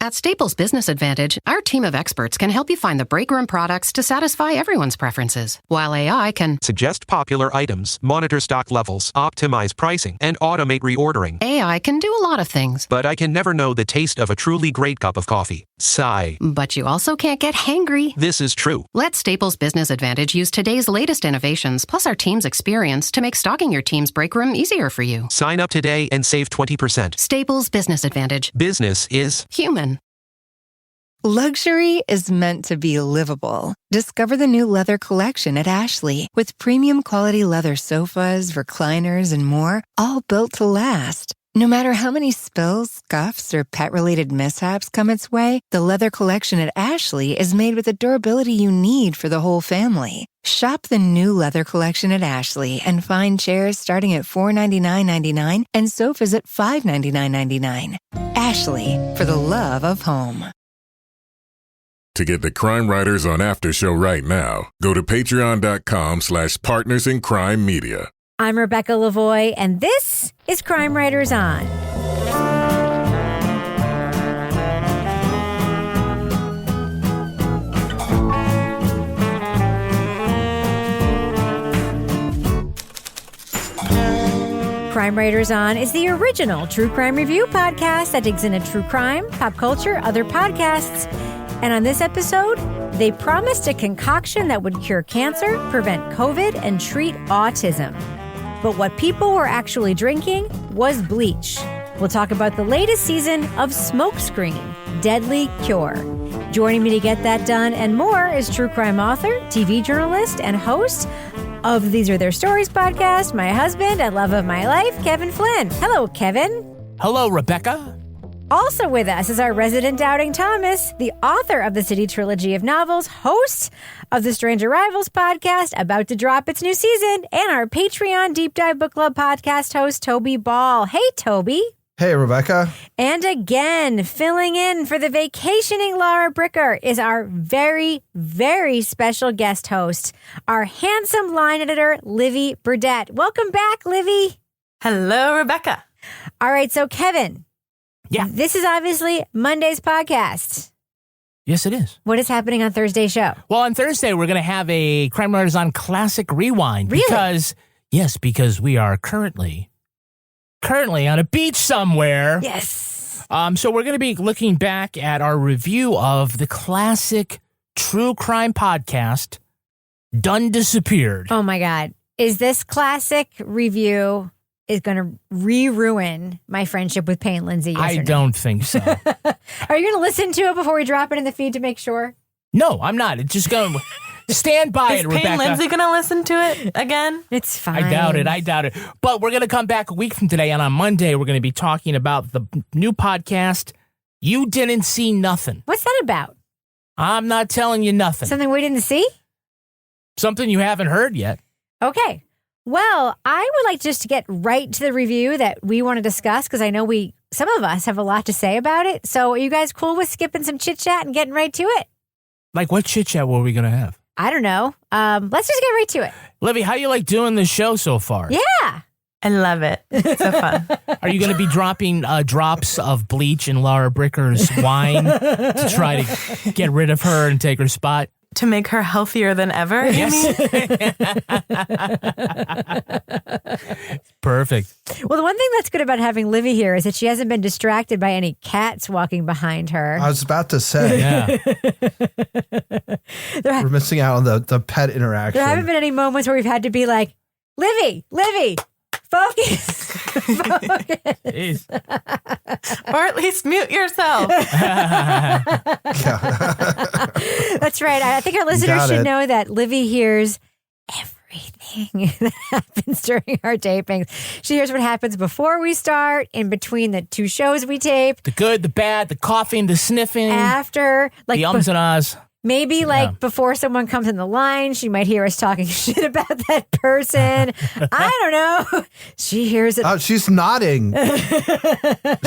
At Staples Business Advantage, our team of experts can help you find the breakroom products to satisfy everyone's preferences, while AI can suggest popular items, monitor stock levels, optimize pricing, and automate reordering. AI can do a lot of things. But I can never know the taste of a truly great cup of coffee. Sigh. But you also can't get hangry. This is true. Let Staples Business Advantage use today's latest innovations, plus our team's experience, to make stocking your team's breakroom easier for you. Sign up today and save 20%. Staples Business Advantage. Business is human. Luxury is meant to be livable. Discover the new leather collection at Ashley with premium quality leather sofas, recliners, and more, all built to last. No matter how many spills, scuffs, or pet-related mishaps come its way, the leather collection at Ashley is made with the durability you need for the whole family. Shop the new leather collection at Ashley and find chairs starting at $499.99 and sofas at $599.99. Ashley, for the love of home. To get the Crime Writers on After Show right now, go to patreon.com/partnersincrimemedia. I'm Rebecca Lavoie, and this is Crime Writers On. Crime Writers On is the original true crime review podcast that digs into true crime, pop culture, other podcasts. And on this episode, they promised a concoction that would cure cancer, prevent COVID, and treat autism. But what people were actually drinking was bleach. We'll talk about the latest season of Smokescreen, Deadly Cure. Joining me to get that done and more is true crime author, TV journalist, and host of These Are Their Stories podcast, my husband and love of my life, Kevin Flynn. Hello, Kevin. Hello, Rebecca. Also with us is our resident Doubting Thomas, the author of the City Trilogy of novels, host of the Strange Arrivals podcast, about to drop its new season, and our Patreon Deep Dive Book Club podcast host, Toby Ball. Hey, Toby. Hey, Rebecca. And again, filling in for the vacationing Laura Bricker is our very, very special guest host, our handsome line editor, Livy Burdett. Welcome back, Livy. Hello, Rebecca. All right, so Kevin. Yeah. This is obviously Monday's podcast. Yes, it is. What is happening on Thursday's show? Well, on Thursday, we're going to have a Crime Writers on Classic Rewind. Really? Because we are currently on a beach somewhere. Yes. So we're going to be looking back at our review of the classic true crime podcast, Done Disappeared. Oh, my God. Is this classic review is going to re-ruin my friendship with Payne Lindsay? Yes I or no? don't think so. Are you going to listen to it before we drop it in the feed to make sure? No, I'm not. It's just going to stand by it, Rebecca. Is Payne Lindsay going to listen to it again? It's fine. I doubt it. But we're going to come back a week from today, and on Monday, we're going to be talking about the new podcast, You Didn't See Nothing. What's that about? I'm not telling you nothing. Something we didn't see? Something you haven't heard yet. Okay. Well, I would like just to get right to the review that we want to discuss, because I know some of us have a lot to say about it. So are you guys cool with skipping some chit-chat and getting right to it? Like, what chit-chat were we going to have? I don't know. Let's just get right to it. Livy, how you like doing this show so far? Yeah. I love it. It's so fun. Are you going to be dropping drops of bleach in Laura Bricker's wine to try to get rid of her and take her spot? To make her healthier than ever, Yes. Perfect. Well, the one thing that's good about having Livy here is that she hasn't been distracted by any cats walking behind her. I was about to say, Yeah. we're missing out on the pet interaction. There haven't been any moments where we've had to be like, Livy, focus. Jeez. or at least mute yourself. That's right. I think our listeners should know that Livy hears everything that happens during our tapings. She hears what happens before we start, in between the two shows we tape. The good, the bad, the coughing, the sniffing. After. The ums and ahs. Maybe before someone comes in the line, she might hear us talking shit about that person. I don't know. She hears it. Oh, she's nodding.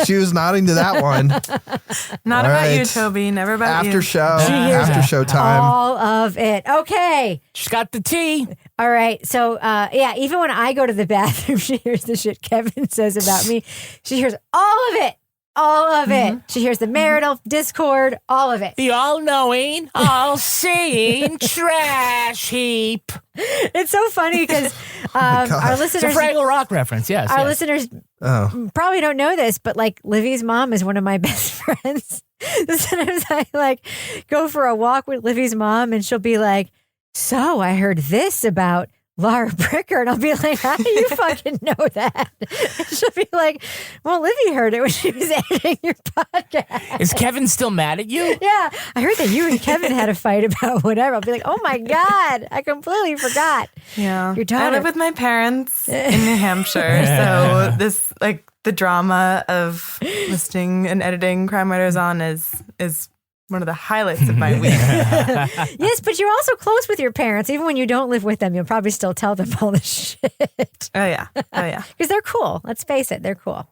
She was nodding to that one. Not All about right. you, Toby. Never about After you. show. After show time. All of it. Okay. She's got the tea. All right. So, even when I go to the bathroom, she hears the shit Kevin says about me. She hears all of it. All of it. She hears the marital discord, all of it. The all-knowing, all-seeing trash heap. It's so funny because our listeners... It's a Fraggle Rock reference, yes. Our listeners probably don't know this, but like Livy's mom is one of my best friends. Sometimes I like go for a walk with Livy's mom and she'll be like, so I heard this about Laura Bricker, and I'll be like, how do you fucking know that? And she'll be like, well, Livy heard it when she was editing your podcast. Is Kevin still mad at you? Yeah, I heard that you and Kevin had a fight about whatever. I'll be like, oh my God, I completely forgot. Yeah. Your daughter. I live with my parents in New Hampshire, so this, like, the drama of listening and editing Crime Writers On is one of the highlights of my week. Yes, but you're also close with your parents. Even when you don't live with them, you'll probably still tell them all the shit. Oh, yeah. Because they're cool. Let's face it, they're cool.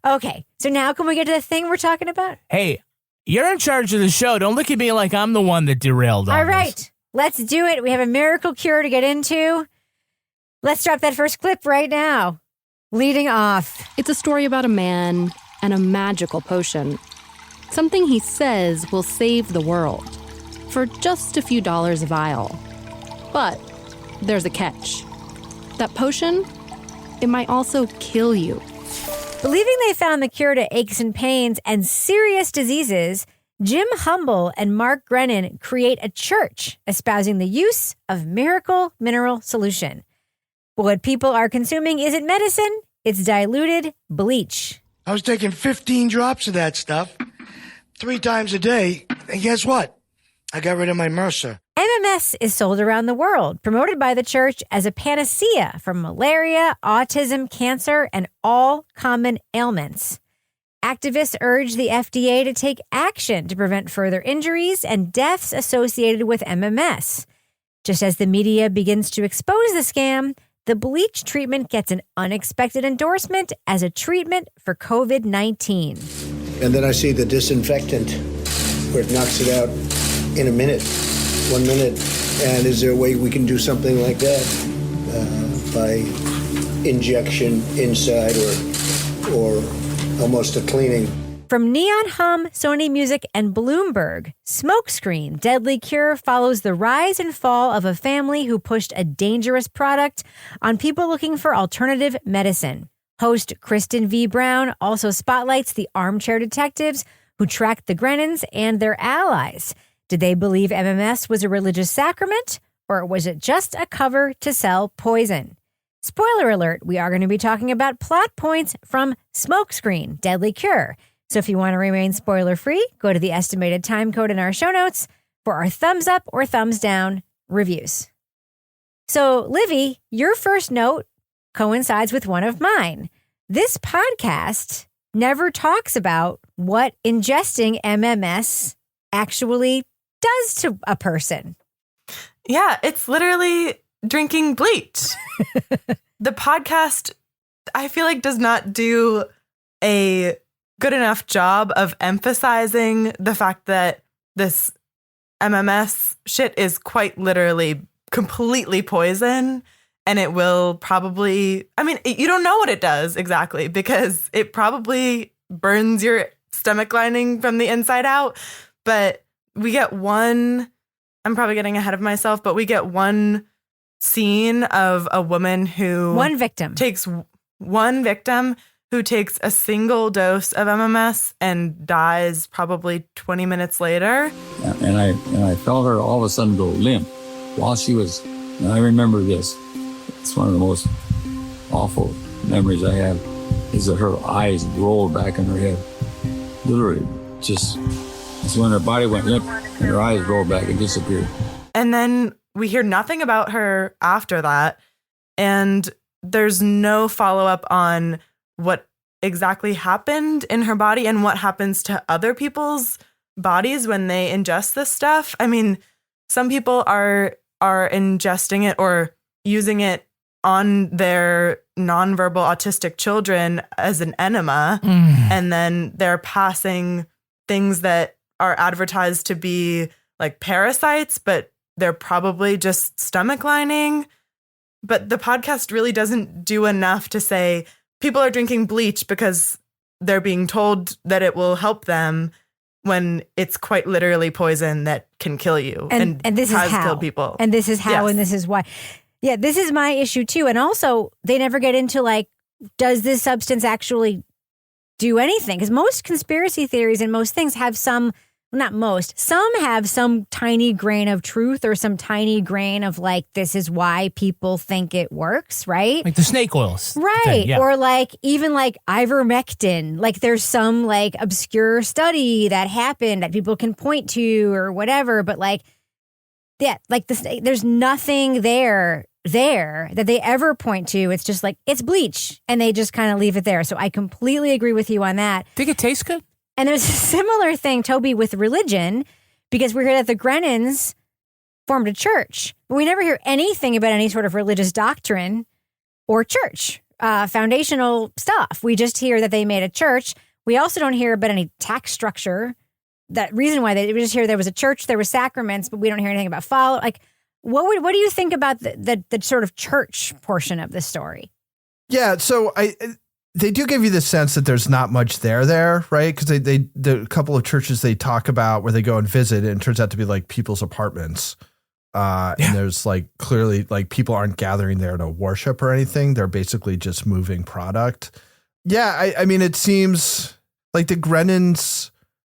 Okay, so now can we get to the thing we're talking about? Hey, you're in charge of the show. Don't look at me like I'm the one that derailed all All this. right, let's do it. We have a miracle cure to get into. Let's drop that first clip right now. Leading off. It's a story about a man and a magical potion. Something he says will save the world for just a few dollars a vial. But there's a catch. That potion, it might also kill you. Believing they found the cure to aches and pains and serious diseases, Jim Humble and Mark Grenon create a church espousing the use of miracle mineral solution. But what people are consuming isn't medicine, it's diluted bleach. I was taking 15 drops of that stuff 3 times a day, and guess what? I got rid of my MRSA. MMS is sold around the world, promoted by the church as a panacea for malaria, autism, cancer, and all common ailments. Activists urge the FDA to take action to prevent further injuries and deaths associated with MMS. Just as the media begins to expose the scam, the bleach treatment gets an unexpected endorsement as a treatment for COVID-19. And then I see the disinfectant where it knocks it out in a minute, 1 minute. And is there a way we can do something like that by injection inside or almost a cleaning? From Neon Hum, Sony Music, and Bloomberg, Smokescreen, Deadly Cure follows the rise and fall of a family who pushed a dangerous product on people looking for alternative medicine. Host Kristen V. Brown also spotlights the armchair detectives who tracked the Grenons and their allies. Did they believe MMS was a religious sacrament, or was it just a cover to sell poison? Spoiler alert, we are going to be talking about plot points from Smokescreen, Deadly Cure. So if you want to remain spoiler-free, go to the estimated time code in our show notes for our thumbs up or thumbs down reviews. So, Livy, your first note coincides with one of mine. This podcast never talks about what ingesting MMS actually does to a person. Yeah, it's literally drinking bleach. The podcast, I feel like, does not do a good enough job of emphasizing the fact that this MMS shit is quite literally completely poison. And it will probably, I mean, you don't know what it does exactly because it probably burns your stomach lining from the inside out. But we get one, I'm probably getting ahead of myself, but we get one scene of a woman who... One victim who takes a single dose of MMS and dies probably 20 minutes later. And I felt her all of a sudden go limp while she was, and I remember this. It's one of the most awful memories I have is that her eyes rolled back in her head. Literally, just it's when her body went limp and her eyes rolled back and disappeared. And then we hear nothing about her after that. And there's no follow-up on what exactly happened in her body and what happens to other people's bodies when they ingest this stuff. I mean, some people are ingesting it or using it on their nonverbal autistic children as an enema, and then they're passing things that are advertised to be like parasites, but they're probably just stomach lining. But the podcast really doesn't do enough to say people are drinking bleach because they're being told that it will help them when it's quite literally poison that can kill you and this has is how. killed people. And this is how, Yes. and this is why. Yeah, this is my issue too. And also, they never get into like, does this substance actually do anything? Because most conspiracy theories and most things have some have some tiny grain of truth or some tiny grain of like, this is why people think it works, right? Like the snake oils. Right. thing, yeah. Or like even like ivermectin, like there's some like obscure study that happened that people can point to or whatever. But like, yeah, like there's nothing there that they ever point to. It's just like, it's bleach. And they just kind of leave it there. So I completely agree with you on that. Think it tastes good? And there's a similar thing, Toby, with religion, because we hear that the Grenons formed a church, but we never hear anything about any sort of religious doctrine or church, foundational stuff. We just hear that they made a church. We also don't hear about any tax structure. That reason why we just hear there was a church, there were sacraments, but we don't hear anything about follow. Like, what do you think about the sort of church portion of this story? Yeah, so they do give you the sense that there's not much there, right? Because the couple of churches they talk about where they go and visit, and it turns out to be like people's apartments. And there's like clearly like people aren't gathering there to worship or anything. They're basically just moving product. Yeah, I mean, it seems like the Grenons'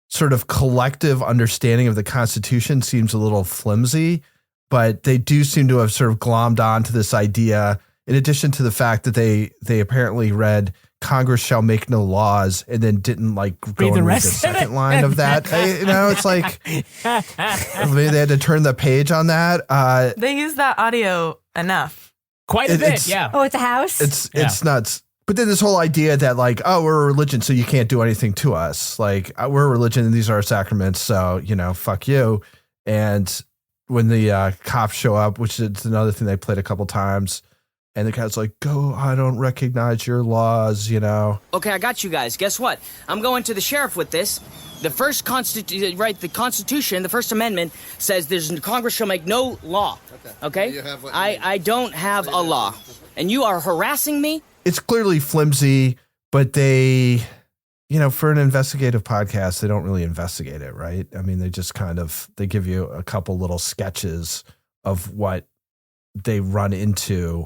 sort of collective understanding of the Constitution seems a little flimsy, but they do seem to have sort of glommed on to this idea, in addition to the fact that they apparently read Congress shall make no laws and then didn't like go and read the second line of that. It's like maybe they had to turn the page on that. They use that audio enough. Quite a bit, yeah. Oh, at the house? It's nuts. But then this whole idea that like, oh, we're a religion, so you can't do anything to us. Like, we're a religion and these are our sacraments, so, fuck you. And when the cops show up, which is another thing they played a couple times, and the guy's like, go, I don't recognize your laws, Okay, I got you guys. Guess what? I'm going to the sheriff with this. The first the Constitution, the First Amendment says Congress shall make no law. Okay? I don't have a law. And you are harassing me? It's clearly flimsy, but they, for an investigative podcast, they don't really investigate it, right? I mean, they just they give you a couple little sketches of what they run into.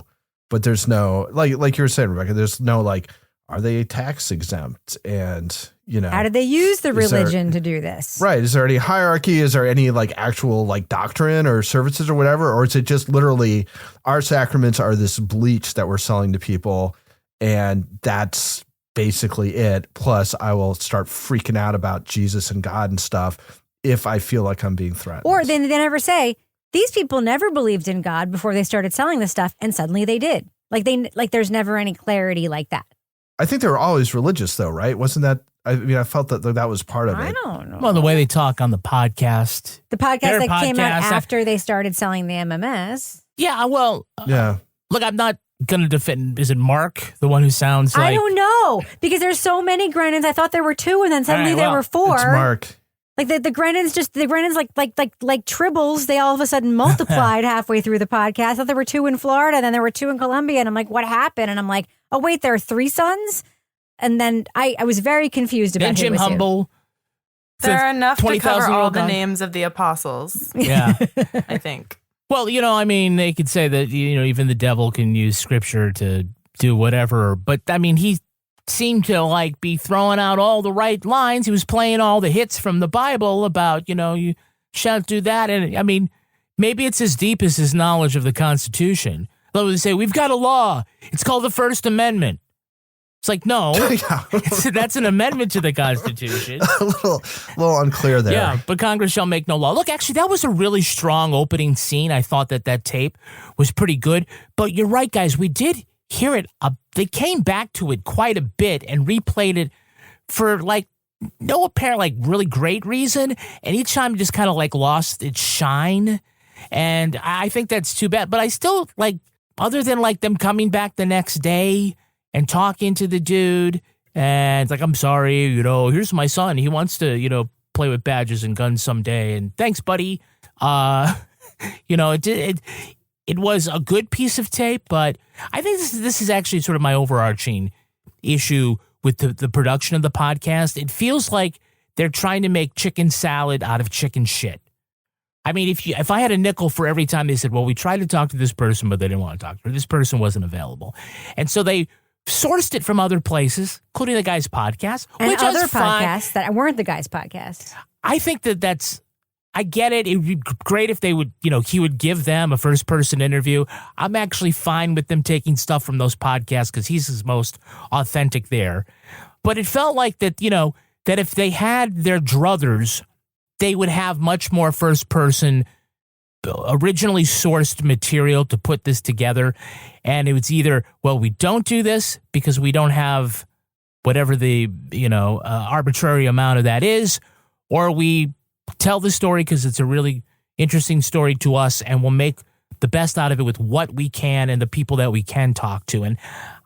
But there's no, like you were saying, Rebecca, there's no, like, are they tax exempt? And, how did they use the religion to do this? Right. Is there any hierarchy? Is there any, like, actual, like, doctrine or services or whatever? Or is it just literally our sacraments are this bleach that we're selling to people, and that's basically it? Plus, I will start freaking out about Jesus and God and stuff if I feel like I'm being threatened. Or they never say, these people never believed in God before they started selling this stuff, and suddenly they did. Like there's never any clarity like that. I think they were always religious, though, right? Wasn't that? I mean, I felt that was part of it. I don't know. Well, the way they talk on the podcast. The podcast that came out after they started selling the MMS. Yeah, well. Yeah. Look, I'm not going to defend. Is it Mark, the one who sounds like? I don't know, because there's so many Grenons. I thought there were 2, and then suddenly there were 4. It's Mark. Like the Grenons, like tribbles, they all of a sudden multiplied halfway through the podcast. I thought there were 2 in Florida, and then there were 2 in Colombia, and I'm like, what happened? And I'm like, oh wait, there are 3 sons? And then I was very confused about Jim Humble. There are enough to cover all the guy. names of the apostles. Yeah. I think. Well, I mean, they could say that, even the devil can use scripture to do whatever. But, I mean, he seemed to, like, be throwing out all the right lines. He was playing all the hits from the Bible about, you shan't do that. And, I mean, maybe it's as deep as his knowledge of the Constitution. They'll say, we've got a law. It's called the First Amendment. It's like, no, that's an amendment to the Constitution. a little unclear there. Yeah, but Congress shall make no law. Look, actually, that was a really strong opening scene. I thought that tape was pretty good. But you're right, guys. We did hear it. They came back to it quite a bit and replayed it for, like, no apparent, like, really great reason. And each time just kind of, like, lost its shine. And I think that's too bad. But I still, like, other than, like, them coming back the next day and talking to the dude, and it's like, I'm sorry, here's my son. He wants to, play with badges and guns someday. And thanks, buddy. It was a good piece of tape, but I think this is actually sort of my overarching issue with the production of the podcast. It feels like they're trying to make chicken salad out of chicken shit. I mean, if I had a nickel for every time they said, well, we tried to talk to this person, but they didn't want to talk to her. This person wasn't available. And so they sourced it from other places, including the guy's podcast. And which other is fine. podcasts that weren't the guy's podcast. I think that's, I get it. It would be great if they would, he would give them a first person interview. I'm actually fine with them taking stuff from those podcasts because he's his most authentic there. But it felt like that, that if they had their druthers, they would have much more first person originally sourced material to put this together. And it was either, well, we don't do this because we don't have whatever the, arbitrary amount of that is, or we tell the story because it's a really interesting story to us and we'll make the best out of it with what we can and the people that we can talk to. And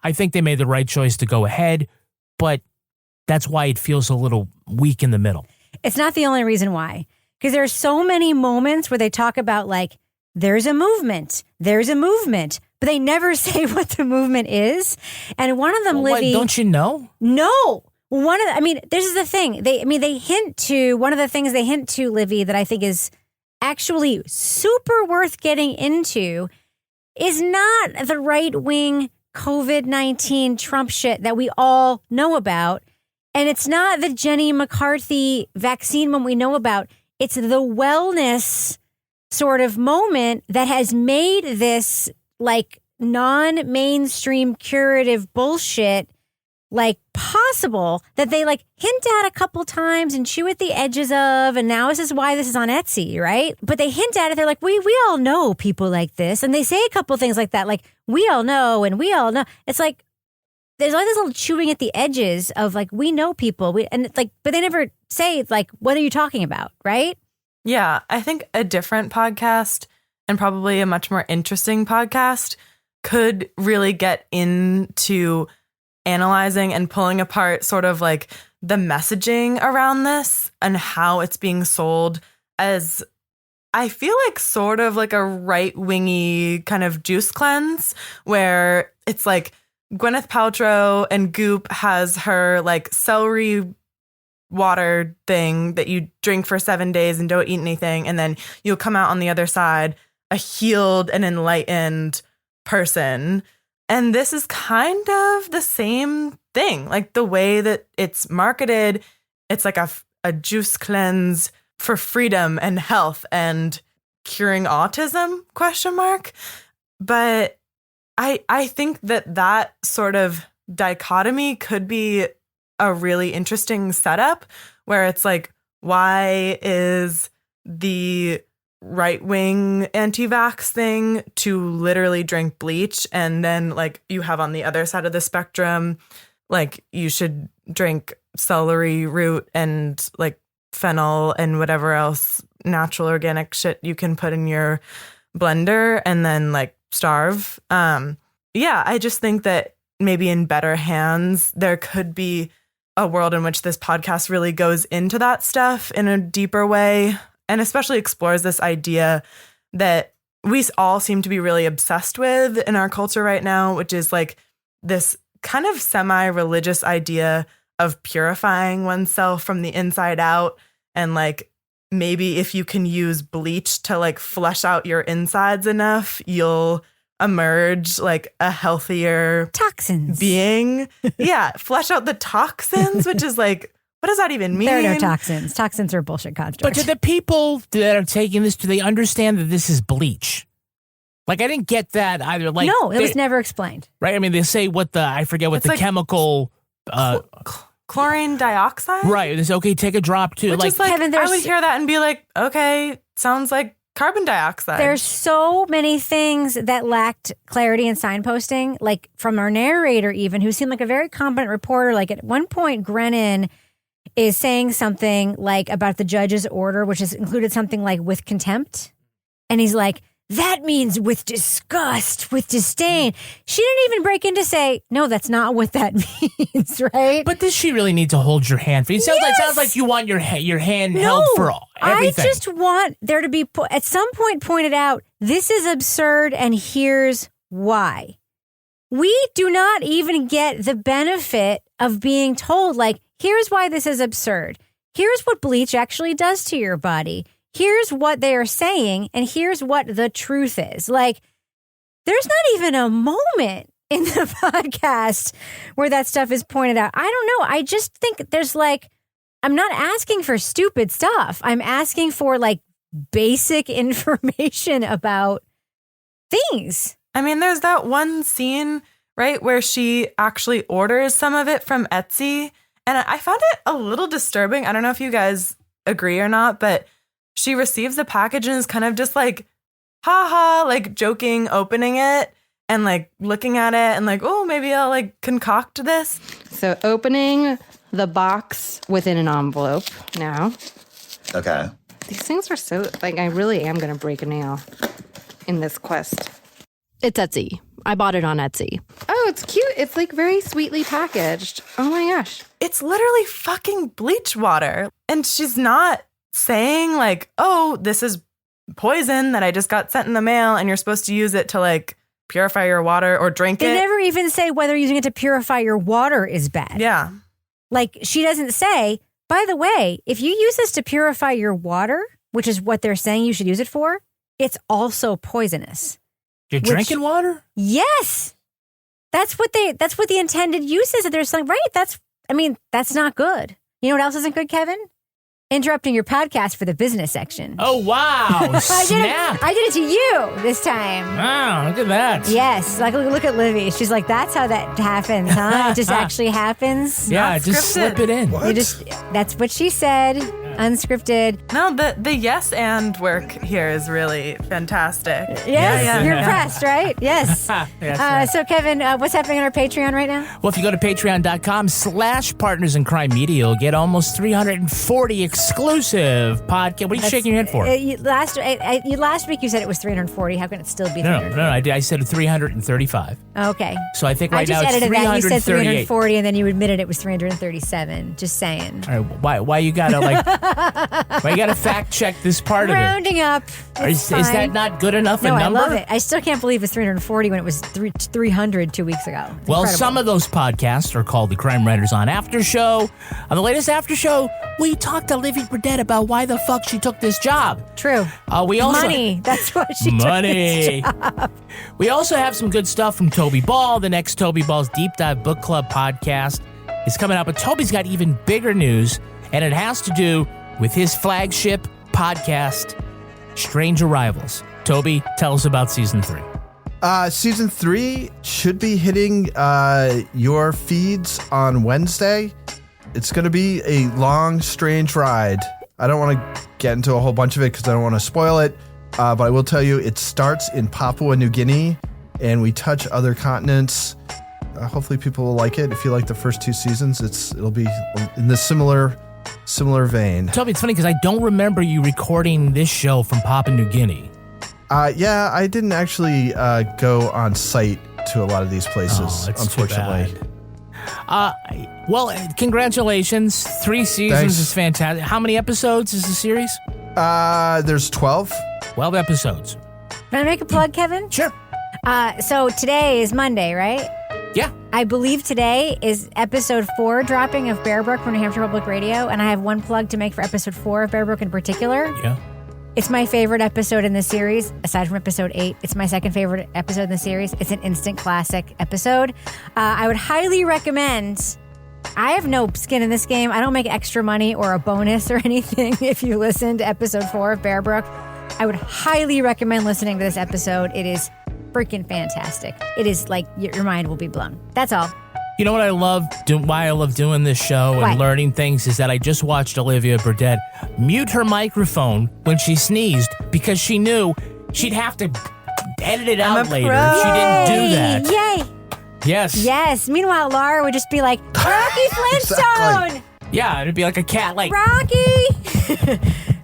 I think they made the right choice to go ahead, but that's why it feels a little weak in the middle. It's not the only reason why. Because there are so many moments where they talk about like, there's a movement, but they never say what the movement is. And one of them, Livy... Don't you know? No. This is the thing. They hint to, one of the things they hint to, Livy, that I think is actually super worth getting into is not the right-wing COVID-19 Trump shit that we all know about. And it's not the Jenny McCarthy vaccine one we know about. It's the wellness sort of moment that has made this like non-mainstream curative bullshit like possible, that they like hint at a couple times and chew at the edges of, and now this is why this is on Etsy, right? But they hint at it. They're like, we all know people like this. And they say a couple things like that, like, we all know and we all know. It's like, there's all this little chewing at the edges of like, we know people. And it's like, but they never say like, what are you talking about, right? Yeah, I think a different podcast and probably a much more interesting podcast could really get into analyzing and pulling apart sort of like the messaging around this and how it's being sold as, I feel like sort of like a right-wingy kind of juice cleanse where it's like Gwyneth Paltrow and Goop has her like celery water thing that you drink for 7 days and don't eat anything. And then you'll come out on the other side a healed and enlightened person. And this is kind of the same thing. Like the way that it's marketed, it's like a juice cleanse for freedom and health and curing autism, ? But I think that sort of dichotomy could be a really interesting setup where it's like, why is the right-wing anti-vax thing to literally drink bleach, and then like you have on the other side of the spectrum, like you should drink celery root and like fennel and whatever else natural organic shit you can put in your blender and then like starve. I just think that maybe in better hands there could be a world in which this podcast really goes into that stuff in a deeper way, and especially explores this idea that we all seem to be really obsessed with in our culture right now, which is like this kind of semi-religious idea of purifying oneself from the inside out. And like, maybe if you can use bleach to like flush out your insides enough, you'll emerge like a healthier toxins being. Yeah, flush out the toxins, which is like, what does that even mean? There are no toxins. Toxins are a bullshit construct. But to the people that are taking this, do they understand that this is bleach? Like, I didn't get that either. Like, no, it was never explained. Right? I mean, they say I forget what it's the like chemical... chlorine dioxide? Right. It's okay, take a drop too. Which is like, Kevin, I would hear that and be like, okay, sounds like carbon dioxide. There's so many things that lacked clarity and signposting, like from our narrator even, who seemed like a very competent reporter. Like at one point, Grenon is saying something like about the judge's order, which has included something like with contempt. And he's like, that means with disgust, with disdain. She didn't even break in to say, no, that's not what that means, right? But does she really need to hold your hand? It sounds like you want your hand held for everything. I just want there to be, at some point, pointed out, this is absurd and here's why. We do not even get the benefit of being told, like, here's why this is absurd. Here's what bleach actually does to your body. Here's what they are saying, and here's what the truth is. Like, there's not even a moment in the podcast where that stuff is pointed out. I don't know. I just think there's like, I'm not asking for stupid stuff. I'm asking for like basic information about things. I mean, there's that one scene, right, where she actually orders some of it from Etsy. And I found it a little disturbing. I don't know if you guys agree or not, but she receives the package and is kind of just like, haha, like joking, opening it and like looking at it and like, oh, maybe I'll like concoct this. So opening the box within an envelope now. Okay. These things are so, like, I really am going to break a nail in this quest. It's Etsy. I bought it on Etsy. Oh, it's cute. It's like very sweetly packaged. Oh my gosh. It's literally fucking bleach water. And she's not saying like, oh, this is poison that I just got sent in the mail and you're supposed to use it to like purify your water or drink it. They never even say whether using it to purify your water is bad. Yeah. Like, she doesn't say, by the way, if you use this to purify your water, which is what they're saying you should use it for, it's also poisonous. You're drinking water? Yes. That's what the intended use is. That they're saying, right? That's not good. You know what else isn't good, Kevin? Interrupting your podcast for the business section. Oh, wow. Snap. I did it to you this time. Wow, look at that. Yes. Like, look at Livy. She's like, that's how that happens, huh? It just actually happens. Yeah, just slip it in. That's what she said. Unscripted. No, the yes and work here is really fantastic. Yes, yeah. You're impressed, right? Yes. Yes, so, Kevin, what's happening on our Patreon right now? Well, if you go to patreon.com/Partners in Crime Media, you'll get almost 340 exclusive podcasts. What are you shaking your head for? Last week you said it was 340. How can it still be 340? No, I said 335. Okay. So I think right now it's 338. I just edited that. You said 340, and then you admitted it was 337. Just saying. All right, why you gotta like... Why you gotta fact check this part Rounding up. Is that not good enough a number? I love it. I still can't believe it's 340 when it was 300 2 weeks ago. It's well, incredible. Some of those podcasts are called the Crime Writers on After Show. On the latest After Show, we talked to Livy Burdett about why the fuck she took this job. True. We also money. That's why she took this job. We also have some good stuff from Toby Ball. The next Toby Ball's Deep Dive Book Club podcast is coming out, but Toby's got even bigger news, and it has to do with his flagship podcast, Strange Arrivals. Toby, tell us about season 3. Season 3 should be hitting your feeds on Wednesday. It's going to be a long, strange ride. I don't want to get into a whole bunch of it because I don't want to spoil it, but I will tell you it starts in Papua New Guinea, and we touch other continents. Hopefully people will like it. If you like the first 2 seasons, it'll be in the similar vein. Toby, it's funny because I don't remember you recording this show from Papua New Guinea. Yeah, I didn't actually go on site to a lot of these places, unfortunately. Well, congratulations. 3 seasons Thanks. is fantastic. How many episodes is the series? There's 12. 12 episodes. Can I make a plug, Kevin? Sure. So today is Monday, right? Yeah. I believe today is episode 4 dropping of Bear Brook from New Hampshire Public Radio, and I have one plug to make for episode 4 of Bear Brook in particular. Yeah. It's my favorite episode in the series, aside from episode 8. It's my second favorite episode in the series. It's an instant classic episode. I would highly recommend... I have no skin in this game. I don't make extra money or a bonus or anything if you listen to episode 4 of Bear Brook. I would highly recommend listening to this episode. It is freaking fantastic. It is like your mind will be blown. That's all. You know what I love? Why I love doing this show and learning things is that I just watched Olivia Burdett mute her microphone when she sneezed because she knew she'd have to edit it out later. She didn't do that. Yay! Yes. Yes. Meanwhile, Laura would just be like, Rocky Flintstone! Exactly. Yeah, it'd be like a cat, like... Rocky!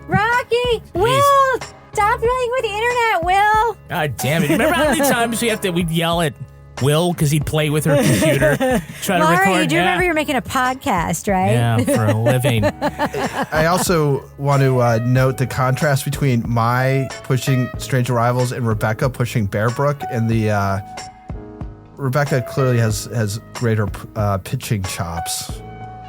Rocky! Will! Stop playing with the internet, Will! God damn it. Remember how many times we'd yell at Will because he'd play with her computer, try Laura, to record? You do remember you're making a podcast, right? Yeah, for a living. I also want to note the contrast between my pushing Strange Arrivals and Rebecca pushing Bear Brook in the Rebecca clearly has greater pitching chops.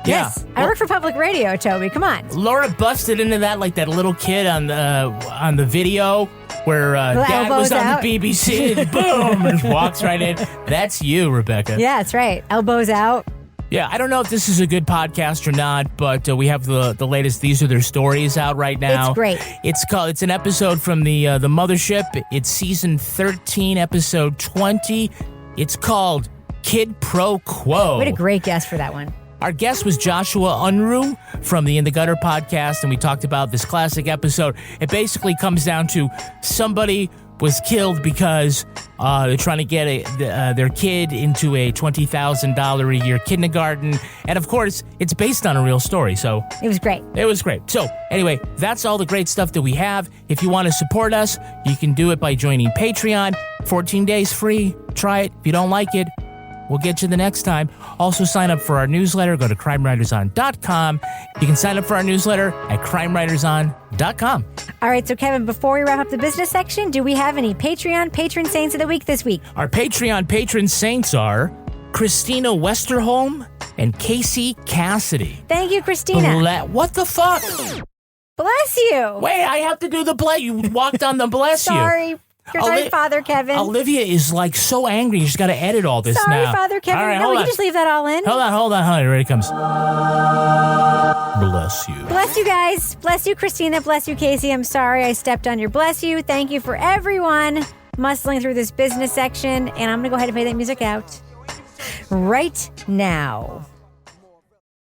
Yes, I work for public radio, Toby. Come on. Laura busted into that like that little kid on the video where Dad was on the BBC and boom, and walks right in. That's you, Rebecca. Yeah, that's right. Elbows out. Yeah, I don't know if this is a good podcast or not, but we have the latest These Are Their Stories out right now. It's great. It's an episode from the Mothership. It's season 13, episode 20. It's called Kid Pro Quo. What a great guest for that one. Our guest was Joshua Unruh from the In the Gutter podcast, and we talked about this classic episode. It basically comes down to somebody was killed because they're trying to get their kid into a $20,000 a year kindergarten. And of course, it's based on a real story. So it was great. It was great. So anyway, that's all the great stuff that we have. If you want to support us, you can do it by joining Patreon. 14 days free. Try it. If you don't like it, we'll get you the next time. Also, sign up for our newsletter. Go to crimewriterson.com. You can sign up for our newsletter at crimewriterson.com. All right, so Kevin, before we wrap up the business section, do we have any Patreon patron saints of the week this week? Our Patreon patron saints are Christina Westerholm and Casey Cassidy. Thank you, Christina. What the fuck? Bless you. Wait, I have to do the bless. You walked on the bless you. Sorry. You're sorry, Father Kevin. Olivia is like so angry. She's got to edit all this sorry, now. Sorry, Father Kevin. All right, no, we can just leave that all in. Hold on, honey. Here it comes. Bless you. Bless you guys. Bless you, Christina. Bless you, Casey. I'm sorry I stepped on your bless you. Thank you for everyone muscling through this business section. And I'm going to go ahead and play that music out right now.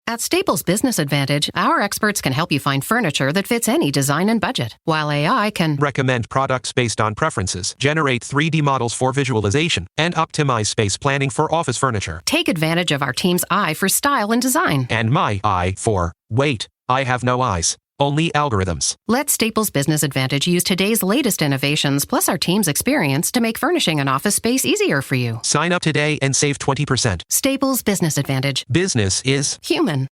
At Staples Business Advantage, our experts can help you find furniture that fits any design and budget, while AI can recommend products based on preferences, generate 3D models for visualization, and optimize space planning for office furniture. take advantage of our team's eye for style and design. And my eye for, wait, I have no eyes. Only algorithms. Let Staples Business Advantage use today's latest innovations plus our team's experience to make furnishing an office space easier for you. Sign up today and save 20%. Staples Business Advantage. Business is human.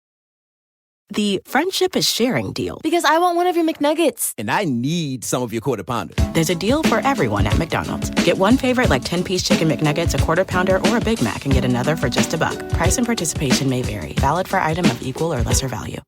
The friendship is sharing deal. Because I want one of your McNuggets. And I need some of your Quarter Pounder. There's a deal for everyone at McDonald's. Get one favorite like 10-piece chicken McNuggets, a Quarter Pounder, or a Big Mac and get another for just $1. Price and participation may vary. Valid for item of equal or lesser value.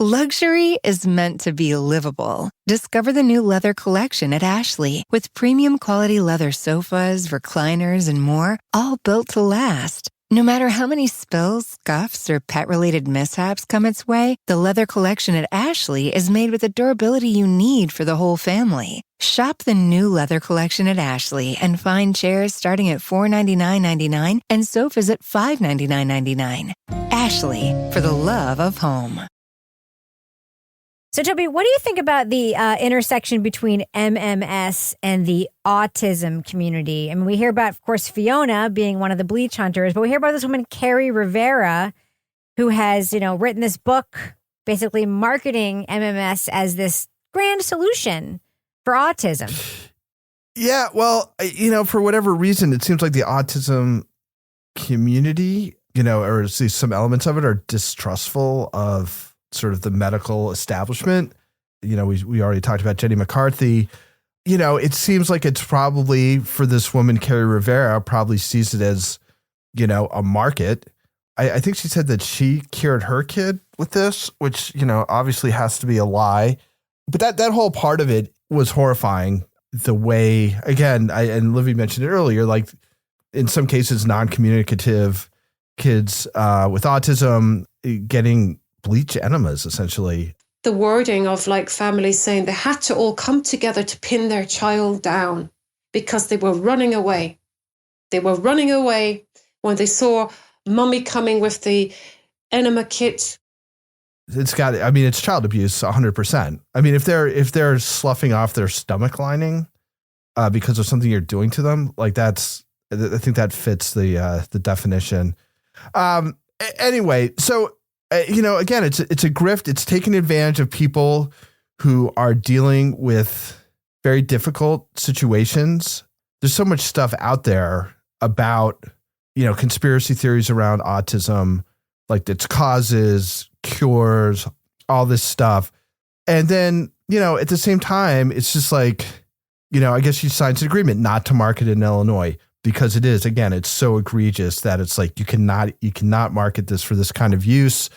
Luxury is meant to be livable. Discover the new leather collection at Ashley with premium quality leather sofas, recliners, and more, all built to last. No matter how many spills, scuffs, or pet-related mishaps come its way, the leather collection at Ashley is made with the durability you need for the whole family. Shop the new leather collection at Ashley and find chairs starting at $499.99 and sofas at $599.99. Ashley, for the love of home. So, Toby, what do you think about the intersection between MMS and the autism community? I mean, we hear about, of course, Fiona being one of the bleach hunters, but we hear about this woman, Carrie Rivera, who has, written this book basically marketing MMS as this grand solution for autism. Yeah, well, for whatever reason, it seems like the autism community, or at least some elements of it, are distrustful of sort of the medical establishment. We already talked about Jenny McCarthy. It seems like it's probably, for this woman, Carrie Rivera, probably sees it as, a market. I think she said that she cured her kid with this, which, obviously has to be a lie. But that whole part of it was horrifying. The way, again, and Livy mentioned it earlier, like in some cases, non-communicative kids with autism getting bleach enemas, essentially. The wording of families saying they had to all come together to pin their child down because they were running away. They were running away when they saw mummy coming with the enema kit. It's child abuse 100%. If they're sloughing off their stomach lining because of something you're doing to them, I think that fits the definition. Anyway, so again, it's a grift. It's taking advantage of people who are dealing with very difficult situations. There's so much stuff out there about, conspiracy theories around autism, like its causes, cures, all this stuff. And then, at the same time, it's just like, I guess she signs an agreement not to market in Illinois, because it is, again, it's so egregious that it's like you cannot market this for this kind of use.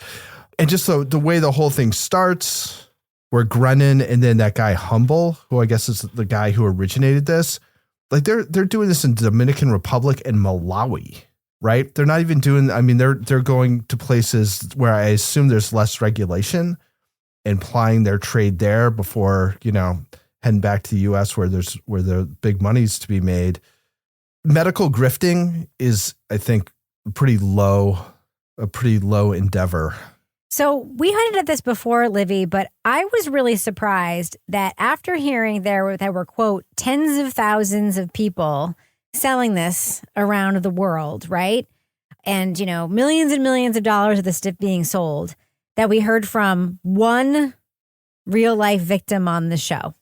And just the way the whole thing starts, where Grenon and then that guy Humble, who I guess is the guy who originated this, like they're doing this in the Dominican Republic and Malawi, right? They're not even doing, I mean, they're going to places where I assume there's less regulation and plying their trade there before, heading back to the US where the big money's to be made. Medical grifting is, I think, a pretty low endeavor. So we hinted at this before, Livy, but I was really surprised that after hearing there were, quote, tens of thousands of people selling this around the world, right? And, millions and millions of dollars of this stuff being sold, that we heard from one real life victim on the show.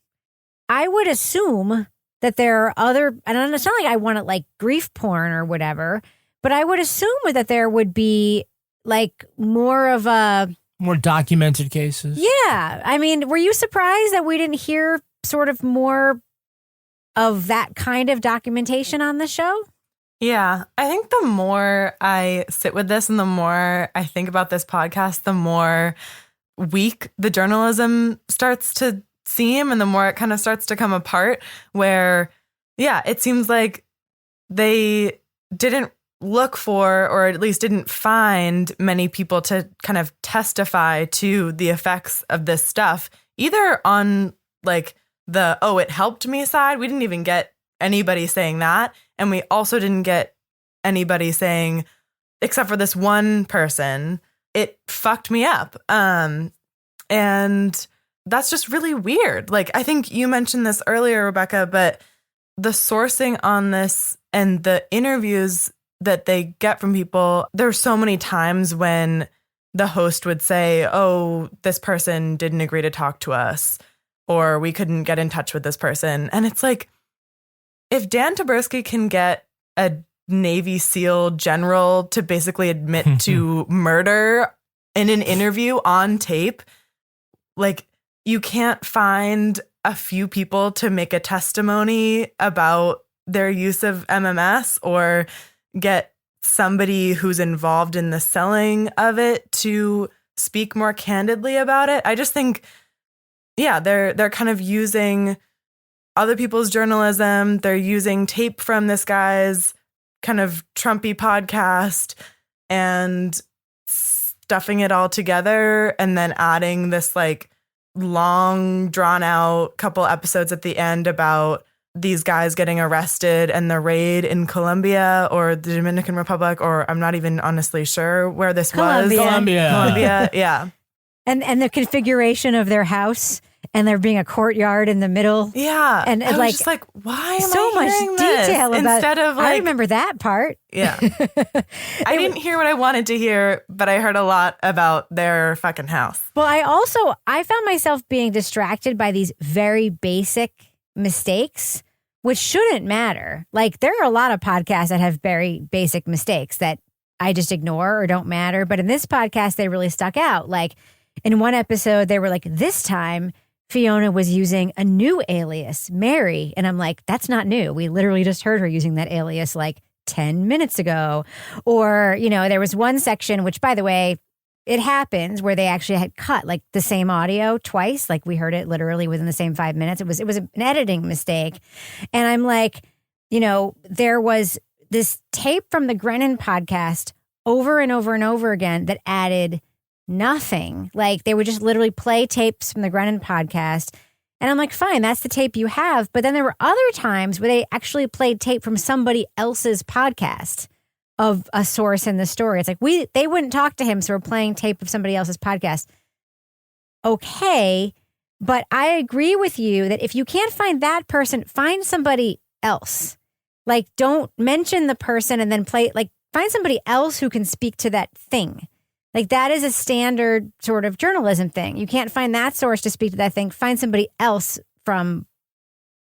I would assume that there are other, and it's not like I want it like grief porn or whatever, but I would assume that there would be like more documented cases. Yeah. I mean, were you surprised that we didn't hear sort of more of that kind of documentation on the show? Yeah. I think the more I sit with this and the more I think about this podcast, the more weak the journalism starts to seem and the more it kind of starts to come apart, where, yeah, it seems like they didn't look for, or at least didn't find many people to kind of testify to the effects of this stuff, either on like the, oh, it helped me side. We didn't even get anybody saying that. And we also didn't get anybody saying, except for this one person, it fucked me up. And that's just really weird. Like, I think you mentioned this earlier, Rebecca, but the sourcing on this and the interviews that they get from people, there's so many times when the host would say, oh, this person didn't agree to talk to us, or we couldn't get in touch with this person. And it's like, if Dan Taberski can get a Navy SEAL general to basically admit to murder in an interview on tape, like, you can't find a few people to make a testimony about their use of MMS or get somebody who's involved in the selling of it to speak more candidly about it. I just think, yeah, they're kind of using other people's journalism. They're using tape from this guy's kind of Trumpy podcast and stuffing it all together and then adding this like long drawn out couple episodes at the end about these guys getting arrested and the raid in Colombia or the Dominican Republic, or I'm not even honestly sure where this was. Colombia, yeah. And the configuration of their house and there being a courtyard in the middle. Yeah. And I was like, just like, why am so I hearing much detail this? about, instead of like, I remember that part. Yeah. I didn't hear what I wanted to hear, but I heard a lot about their fucking house. Well, I found myself being distracted by these very basic mistakes, which shouldn't matter. Like, there are a lot of podcasts that have very basic mistakes that I just ignore or don't matter. But in this podcast, they really stuck out. Like, in one episode, they were like, this time Fiona was using a new alias, Mary. And I'm like, that's not new. We literally just heard her using that alias like 10 minutes ago. Or, there was one section, which, by the way, it happens, where they actually had cut like the same audio twice. Like, we heard it literally within the same 5 minutes. It was an editing mistake. And I'm like, there was this tape from the Grenon podcast over and over and over again that added nothing. Like, they would just literally play tapes from the Grenon podcast. And I'm like, fine, that's the tape you have. But then there were other times where they actually played tape from somebody else's podcast of a source in the story. It's like, they wouldn't talk to him, so we're playing tape of somebody else's podcast. Okay, but I agree with you that if you can't find that person, find somebody else. Like, don't mention the person and then find somebody else who can speak to that thing. Like, that is a standard sort of journalism thing. You can't find that source to speak to that thing. Find somebody else from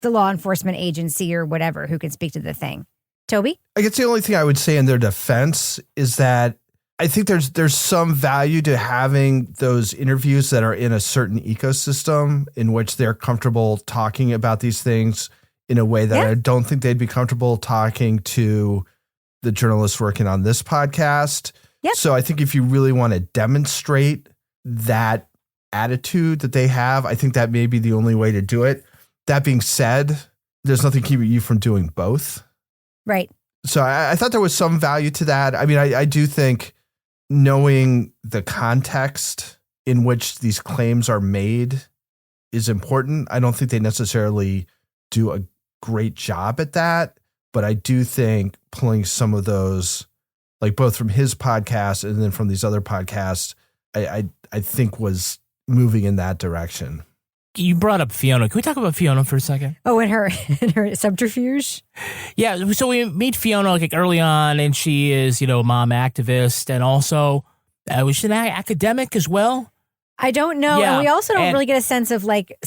the law enforcement agency or whatever who can speak to the thing. Toby? I guess the only thing I would say in their defense is that I think there's some value to having those interviews that are in a certain ecosystem in which they're comfortable talking about these things in a way that I don't think they'd be comfortable talking to the journalists working on this podcast. Yep. So I think if you really want to demonstrate that attitude that they have, I think that may be the only way to do it. That being said, there's nothing keeping you from doing both. Right. So I thought there was some value to that. I mean, I do think knowing the context in which these claims are made is important. I don't think they necessarily do a great job at that, but I do think pulling some of those, like both from his podcast and then from these other podcasts, I think was moving in that direction. You brought up Fiona. Can we talk about Fiona for a second? Oh, and her subterfuge? Yeah, so we meet Fiona like early on, and she is, a mom activist, and also was she an academic as well? I don't know. Yeah, and we also don't really get a sense of like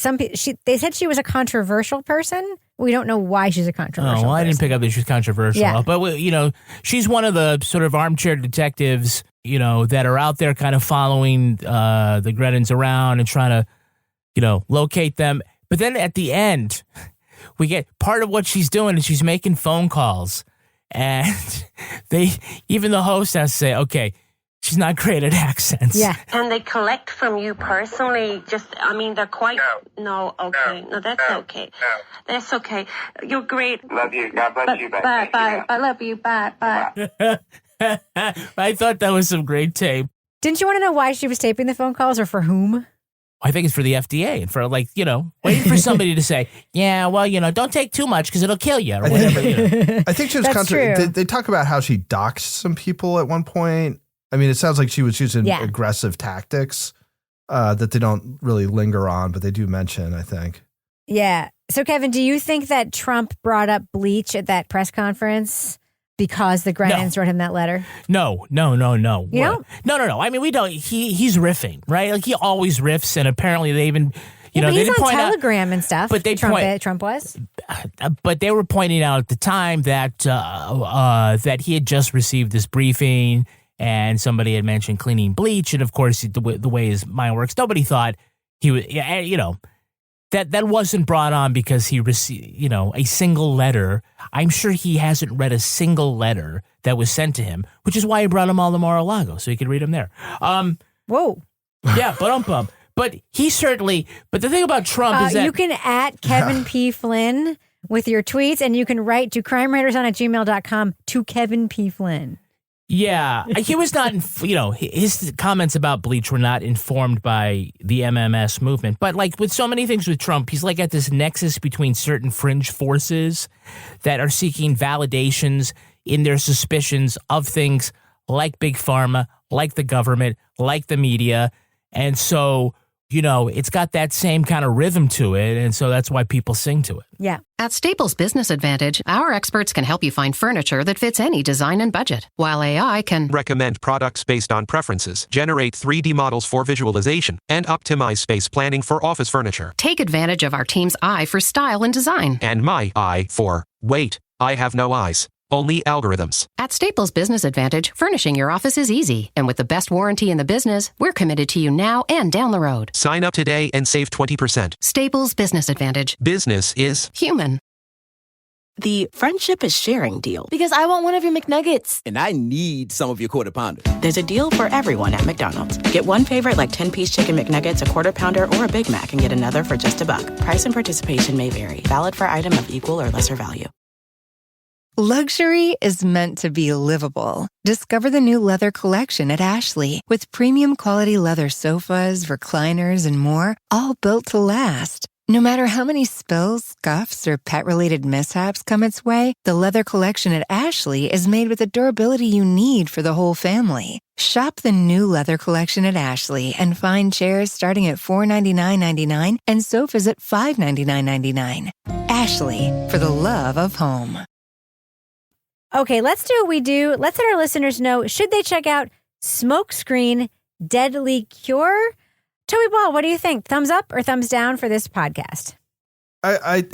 they said she was a controversial person. We don't know why she's a controversial person. I didn't pick up that she's controversial. Yeah. But, she's one of the sort of armchair detectives, that are out there kind of following the Grenons around and trying to, locate them. But then at the end, we get part of what she's doing is she's making phone calls. And even the host has to say, okay, she's not great at accents. Yeah. And they collect from you personally. They're quite. No, okay. No, that's okay. That's okay. You're great. Love you. God bless you. Bye. I love you. Bye. I thought that was some great tape. Didn't you want to know why she was taping the phone calls or for whom? I think it's for the FDA and for waiting for somebody to say, yeah, well, don't take too much because it'll kill you or whatever. I think she was they talk about how she doxed some people at one point. I mean, it sounds like she was using aggressive tactics that they don't really linger on, but they do mention, I think. Yeah. So, Kevin, do you think that Trump brought up bleach at that press conference because the Grenons wrote him that letter? No. You don't? No. I mean, we don't. He's riffing, right? Like he always riffs, and apparently they even, but they he's didn't on point Telegram and stuff. But Trump was. But they were pointing out at the time that that he had just received this briefing. And somebody had mentioned cleaning bleach, and of course, the way his mind works, nobody thought he would. That wasn't brought on because he received, a single letter. I'm sure he hasn't read a single letter that was sent to him, which is why he brought them all to Mar-a-Lago so he could read them there. Whoa. Yeah, but he certainly. But the thing about Trump is that you can @, Kevin P. Flynn with your tweets, and you can write to crimewriterson@gmail.com to Kevin P. Flynn. Yeah, he was not, his comments about bleach were not informed by the MMS movement. But like with so many things with Trump, he's like at this nexus between certain fringe forces that are seeking validations in their suspicions of things like Big Pharma, like the government, like the media. And so, it's got that same kind of rhythm to it. And so that's why people sing to it. Yeah. At Staples Business Advantage, our experts can help you find furniture that fits any design and budget, while AI can recommend products based on preferences, generate 3D models for visualization, and optimize space planning for office furniture. take advantage of our team's eye for style and design. And my eye for, wait, I have no eyes. Only algorithms. At Staples Business Advantage, furnishing your office is easy. And with the best warranty in the business, we're committed to you now and down the road. Sign up today and save 20%. Staples Business Advantage. Business is human. The friendship is sharing deal. Because I want one of your McNuggets. And I need some of your Quarter Pounder. There's a deal for everyone at McDonald's. Get one favorite like 10-piece chicken McNuggets, a Quarter Pounder, or a Big Mac, and get another for just $1. Price and participation may vary. Valid for item of equal or lesser value. Luxury is meant to be livable. Discover the new leather collection at Ashley with premium quality leather sofas, recliners, and more, all built to last. No matter how many spills, scuffs, or pet-related mishaps come its way, the leather collection at Ashley is made with the durability you need for the whole family. Shop the new leather collection at Ashley and find chairs starting at $499.99 and sofas at $599.99. Ashley, for the love of home. Okay, let's do what we do. Let's let our listeners know, should they check out Smokescreen Deadly Cure? Toby Ball, what do you think? Thumbs up or thumbs down for this podcast? I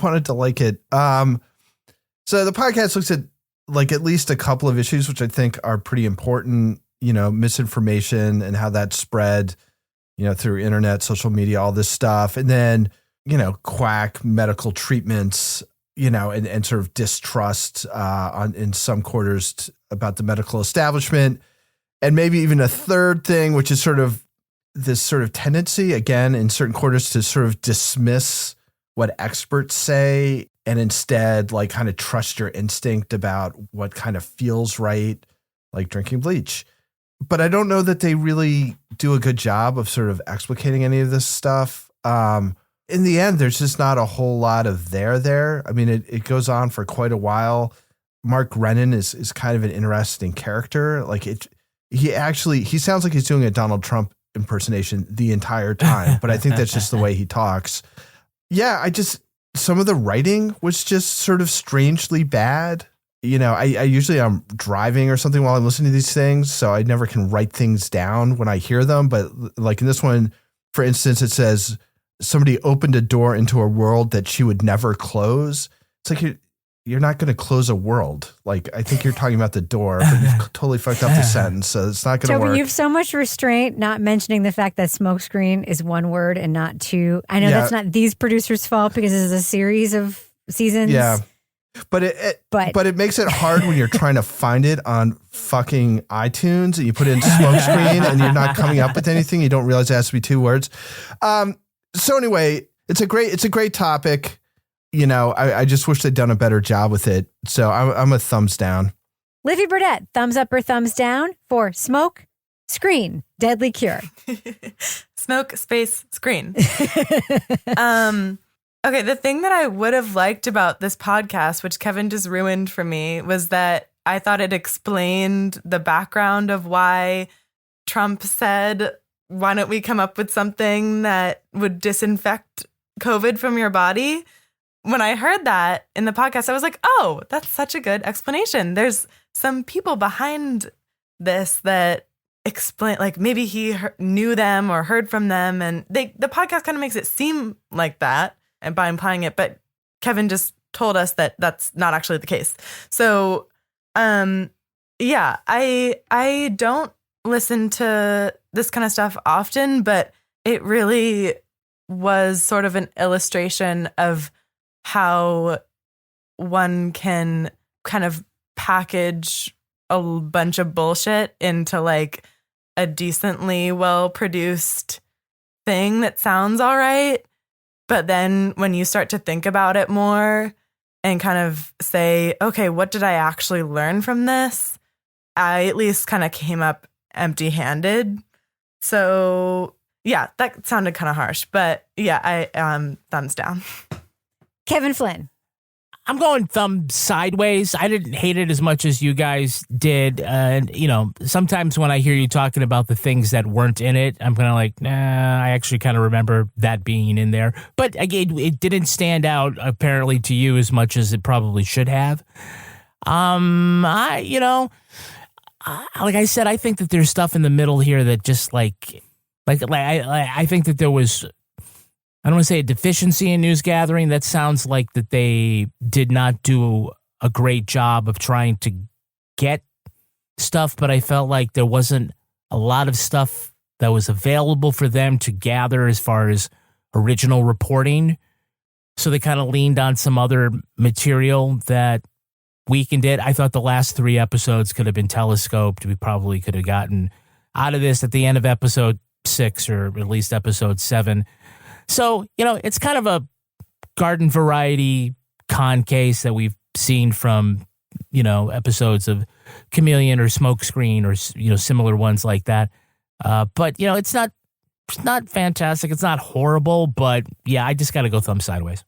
wanted to like it. So the podcast looks at like at least a couple of issues, which I think are pretty important, misinformation and how that spread, through internet, social media, all this stuff. And then quack medical treatments, and sort of distrust in some quarters about the medical establishment. And maybe even a third thing, which is sort of this sort of tendency, again, in certain quarters to sort of dismiss what experts say and instead like kind of trust your instinct about what kind of feels right, like drinking bleach. But I don't know that they really do a good job of sort of explicating any of this stuff. In the end, there's just not a whole lot of there. I mean, it goes on for quite a while. Mark Grenon is kind of an interesting character. Like he sounds like he's doing a Donald Trump impersonation the entire time, but I think that's just the way he talks. Yeah, some of the writing was just sort of strangely bad. I usually I'm driving or something while I'm listening to these things, so I never can write things down when I hear them. But like in this one, for instance, it says somebody opened a door into a world that she would never close. It's like you're not going to close a world. Like I think you're talking about the door, but you've totally fucked up the sentence, so it's not going to work. You have so much restraint, not mentioning the fact that smokescreen is one word and not two. I know that's not these producers' fault because this is a series of seasons. Yeah. But it makes it hard when you're trying to find it on fucking iTunes and you put in smokescreen and you're not coming up with anything. You don't realize it has to be two words. So anyway, it's a great topic. I just wish they'd done a better job with it. So I'm a thumbs down. Livy Burdett, thumbs up or thumbs down for Smoke Screen, Deadly Cure. Smoke space screen. Okay, the thing that I would have liked about this podcast, which Kevin just ruined for me, was that I thought it explained the background of why Trump said, why don't we come up with something that would disinfect COVID from your body? When I heard that in the podcast, I was like, oh, that's such a good explanation. There's some people behind this that explain, like maybe he knew them or heard from them. And the podcast kind of makes it seem like that. And by implying it, but Kevin just told us that that's not actually the case. So, yeah, I don't listen to this kind of stuff often, but it really was sort of an illustration of how one can kind of package a bunch of bullshit into like a decently well-produced thing that sounds all right. But then when you start to think about it more and kind of say, okay, what did I actually learn from this? I at least kind of came up empty-handed. So yeah, that sounded kind of harsh, but yeah, I thumbs down. Kevin Flynn. I'm going thumb sideways. I didn't hate it as much as you guys did. And, sometimes when I hear you talking about the things that weren't in it, I'm kind of like, nah, I actually kind of remember that being in there. But again, it didn't stand out apparently to you as much as it probably should have. Like I said, I think that there's stuff in the middle here that just I think that there was, I don't want to say a deficiency in news gathering. That sounds like that they did not do a great job of trying to get stuff, but I felt like there wasn't a lot of stuff that was available for them to gather as far as original reporting. So they kind of leaned on some other material that weakened it. I thought the last 3 episodes could have been telescoped. We probably could have gotten out of this at the end of episode 6 or at least episode 7. So, it's kind of a garden variety con case that we've seen from, episodes of Chameleon or Smokescreen or, similar ones like that. But, it's not fantastic. It's not horrible, but yeah, I just got to go thumb sideways.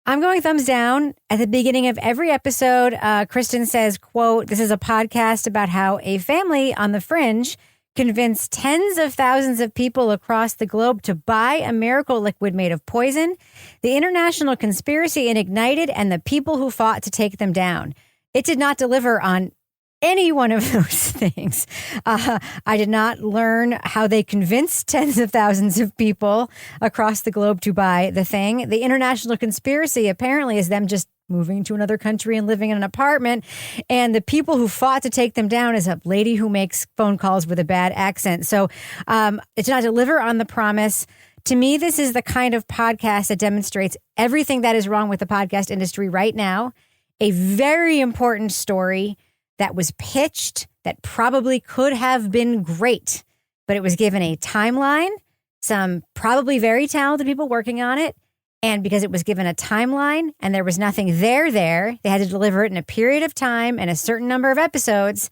I'm going thumbs down. At the beginning of every episode, Kristen says, quote, "This is a podcast about how a family on the fringe convinced tens of thousands of people across the globe to buy a miracle liquid made of poison, the international conspiracy it ignited, and the people who fought to take them down. It did not deliver on any one of those things. I did not learn how they convinced tens of thousands of people across the globe to buy the thing. The international conspiracy apparently is them just moving to another country and living in an apartment. And the people who fought to take them down is a lady who makes phone calls with a bad accent. So it did not deliver on the promise To me, this is the kind of podcast that demonstrates everything that is wrong with the podcast industry right now. A very important story that was pitched that probably could have been great, but it was given a timeline, some probably very talented people working on it. And because it was given a timeline and there was nothing there, they had to deliver it in a period of time and a certain number of episodes.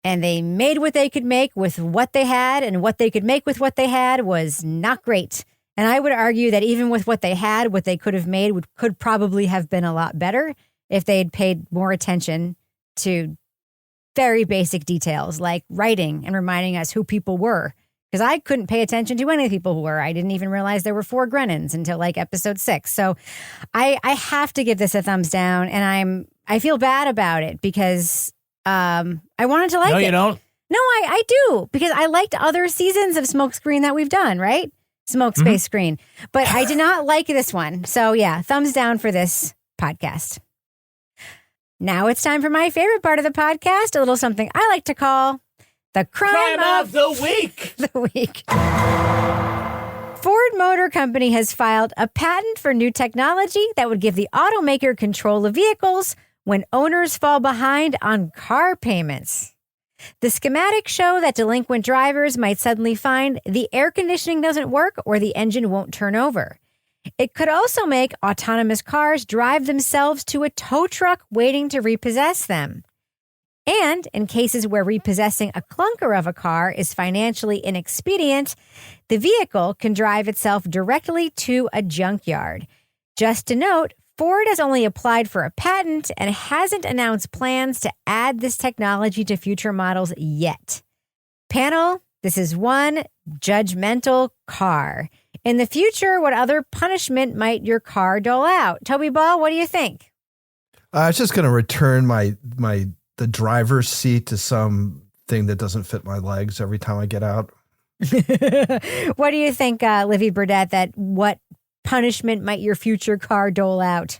And they made what they could make with what they had, and what they could make with what they had was not great. And I would argue that even with what they had, what they could have made could probably have been a lot better if they had paid more attention to very basic details like writing and reminding us who people were. Because I couldn't pay attention to any people who were. I didn't even realize there were 4 Grenons until like episode 6. So I have to give this a thumbs down, and I feel bad about it because I wanted to like it. No, you don't? No, I do, because I liked other seasons of Smokescreen that we've done, right? Space Screen. But I did not like this one. So yeah, thumbs down for this podcast. Now it's time for my favorite part of the podcast, a little something I like to call the crime of the week. The week. Ford Motor Company has filed a patent for new technology that would give the automaker control of vehicles when owners fall behind on car payments. The schematics show that delinquent drivers might suddenly find the air conditioning doesn't work or the engine won't turn over. It could also make autonomous cars drive themselves to a tow truck waiting to repossess them. And in cases where repossessing a clunker of a car is financially inexpedient, the vehicle can drive itself directly to a junkyard. Just to note, Ford has only applied for a patent and hasn't announced plans to add this technology to future models yet. Panel, this is one judgmental car. In the future, what other punishment might your car dole out? Toby Ball, what do you think? I was just going to return the driver's seat to something that doesn't fit my legs every time I get out. What do you think, Livy Burdett, that what punishment might your future car dole out?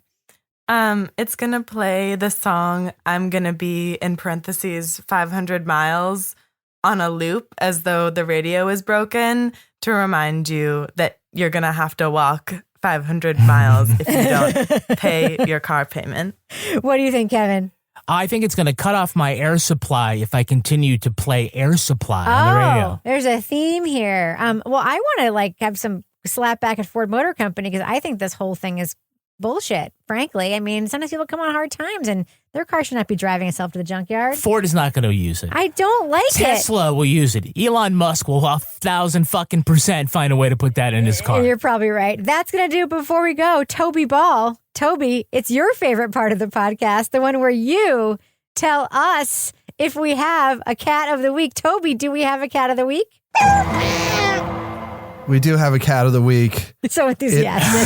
It's going to play the song I'm going to be, in parentheses, 500 miles on a loop as though the radio is broken to remind you that you're going to have to walk 500 miles if you don't pay your car payment. What do you think, Kevin? I think it's going to cut off my air supply if I continue to play Air Supply on the radio. There's a theme here. Well, I want to have some slap back at Ford Motor Company because I think this whole thing is bullshit, frankly. I mean, sometimes people come on hard times and their car should not be driving itself to the junkyard. Ford is not going to use it. I don't like Tesla will use it. Elon Musk will 1,000% find a way to put that in his car. You're probably right. That's going to do it before we go. Toby Ball. Toby, it's your favorite part of the podcast, the one where you tell us if we have a cat of the week. Toby, do we have a cat of the week? We do have a cat of the week. So enthusiastic.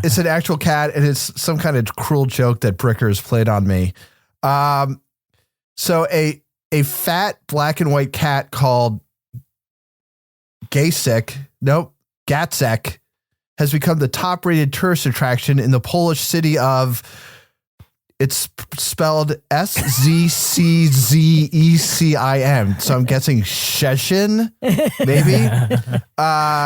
It's an actual cat, and it's some kind of cruel joke that Brickers played on me. So a fat black and white cat called Gatsik has become the top-rated tourist attraction in the Polish city of, it's spelled Szczycin. So I'm guessing Szczecin, maybe?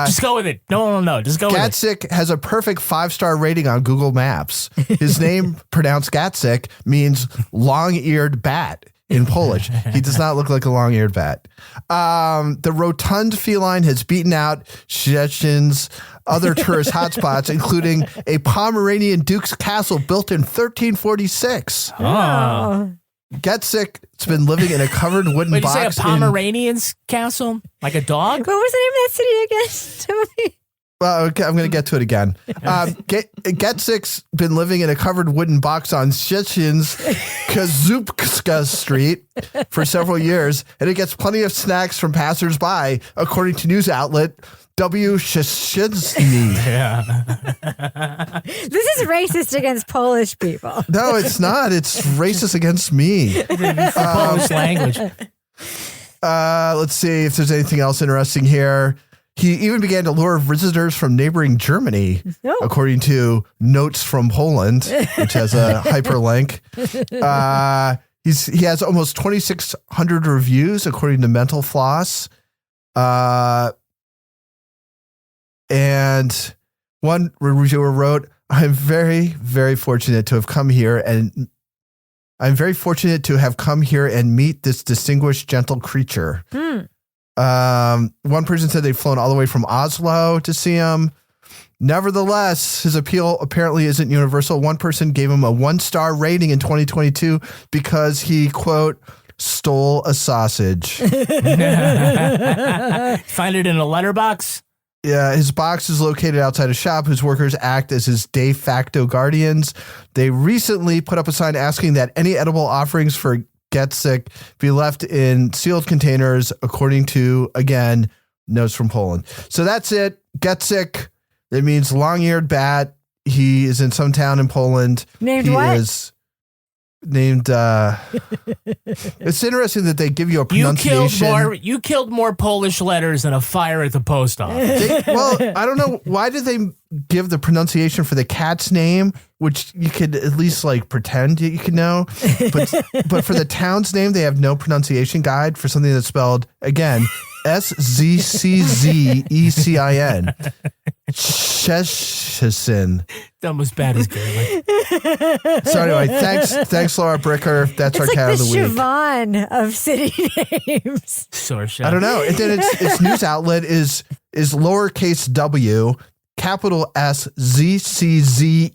Just go with it. No. Just go with it. Gatsik has a perfect 5-star rating on Google Maps. His name, pronounced Gatsik, means long-eared bat in Polish. He does not look like a long-eared bat. The rotund feline has beaten out Szczecin's other tourist hotspots, including a Pomeranian Duke's Castle built in 1346. Oh. Getsik's been living in a covered wooden Wait, box. Did you say a Pomeranian's castle? Like a dog? What was the name of that city again, Toby? Well, okay, I'm going to get to it again. Getsik's been living in a covered wooden box on Szczecin's Kazupska Street for several years, and it gets plenty of snacks from passersby, according to news outlet W. Szczecin. Yeah. This is racist against Polish people. No, it's not. It's racist against me. Polish language. Let's see if there's anything else interesting here. He even began to lure visitors from neighboring Germany, according to Notes from Poland, which has a hyperlink. He has almost 2,600 reviews, according to Mental Floss. And one reviewer wrote, I'm very, very fortunate to have come here and meet this distinguished, gentle creature. One person said they'd flown all the way from Oslo to see him. Nevertheless, his appeal apparently isn't universal. One person gave him a 1-star rating in 2022 because he, quote, stole a sausage. Find it in a letterbox? Yeah, his box is located outside a shop whose workers act as his de facto guardians. They recently put up a sign asking that any edible offerings for Get Sick be left in sealed containers, according to, again, notes from Poland. So that's it. Get Sick. It means long-eared bat. He is in some town in Poland. Named what? It's interesting that they give you a pronunciation. You killed more Polish letters than a fire at the post office. I don't know. Why did they give the pronunciation for the cat's name, which you could at least like pretend you could know? But for the town's name, they have no pronunciation guide for something that's spelled, again, Szczyzn. Szczecin. Almost bad as Gaelic. So anyway, thanks, Laura Bricker. That's our cat of the week. It's like the Siobhan of city names. I don't know. And then its news outlet is lowercase w, capital SZCZECINIE.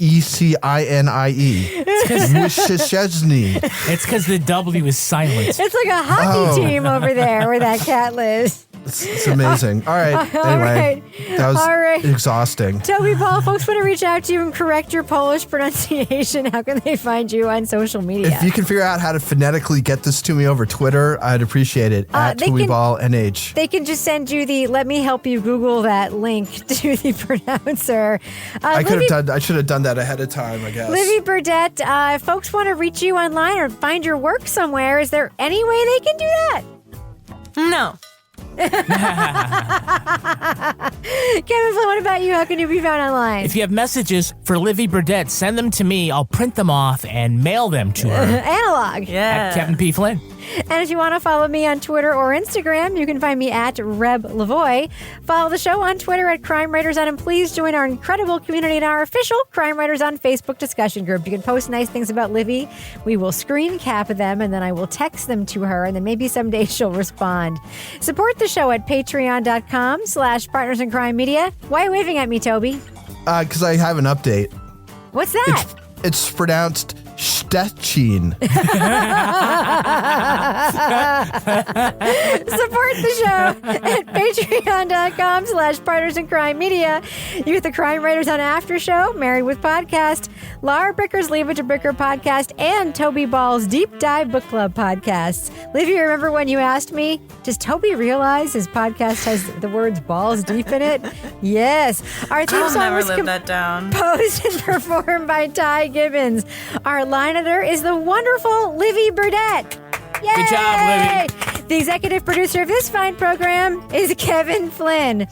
It's because the W is silent. It's like a hockey team over there where that cat lives. It's amazing. All right. Anyway, that was exhausting. Toby Ball, folks want to reach out to you and correct your Polish pronunciation. How can they find you on social media? If you can figure out how to phonetically get this to me over Twitter, I'd appreciate it. At TobyBallNH. They can just send you the let me help you Google that link to the pronouncer. I should have done that ahead of time, I guess. Livy Burdett, if folks want to reach you online or find your work somewhere, is there any way they can do that? No. Kevin Flynn, what about you? How can you be found online? If you have messages for Livy Burdett, send them to me. I'll print them off and mail them to her. Analog. At Kevin P. Flynn. And if you want to follow me on Twitter or Instagram, you can find me at Reb Lavoie. Follow the show on Twitter at Crime Writers On, and please join our incredible community in our official Crime Writers On Facebook discussion group. You can post nice things about Livy. We will screen cap them, and then I will text them to her, and then maybe someday she'll respond. Support the show at patreon.com/Partners in Crime Media. Why are you waving at me, Toby? Because I have an update. What's that? It's pronounced Stettin. Support the show at patreon.com/Partners in Crime Media. You get the Crime Writers On After Show, Married with Podcast, Laura Bricker's Leave It to Bricker podcast, and Toby Ball's Deep Dive Book Club podcasts. Livy, remember when you asked me, does Toby realize his podcast has the words balls deep in it? Yes. Our theme song was that down. composed and performed by Ty Gibbons. Our line editor is the wonderful Livy Burdett. Yay! Good job, Livy. The executive producer of this fine program is Kevin Flynn.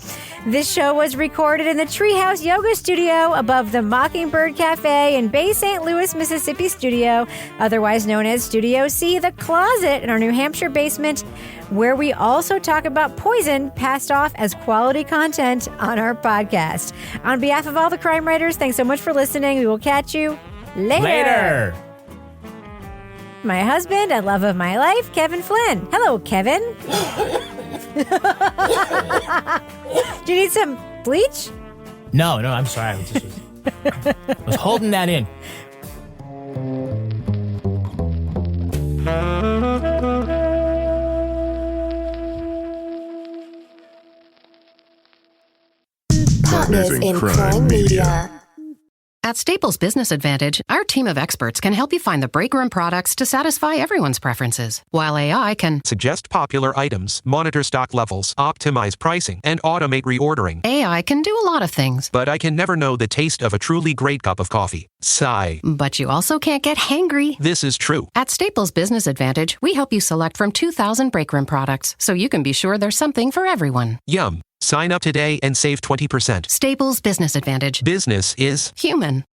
This show was recorded in the Treehouse Yoga Studio above the Mockingbird Cafe in Bay St. Louis, Mississippi studio, otherwise known as Studio C, the closet in our New Hampshire basement, where we also talk about poison passed off as quality content on our podcast. On behalf of all the crime writers, thanks so much for listening. We will catch you later. My husband and love of my life, Kevin Flynn. Hello, Kevin. Do you need some bleach? No, I'm sorry. I was holding that in. Partners in Crime Media. At Staples Business Advantage, our team of experts can help you find the breakroom products to satisfy everyone's preferences, while AI can suggest popular items, monitor stock levels, optimize pricing, and automate reordering. AI can do a lot of things. But I can never know the taste of a truly great cup of coffee. Sigh. But you also can't get hangry. This is true. At Staples Business Advantage, we help you select from 2,000 breakroom products, so you can be sure there's something for everyone. Yum. Sign up today and save 20%. Staples Business Advantage. Business is human.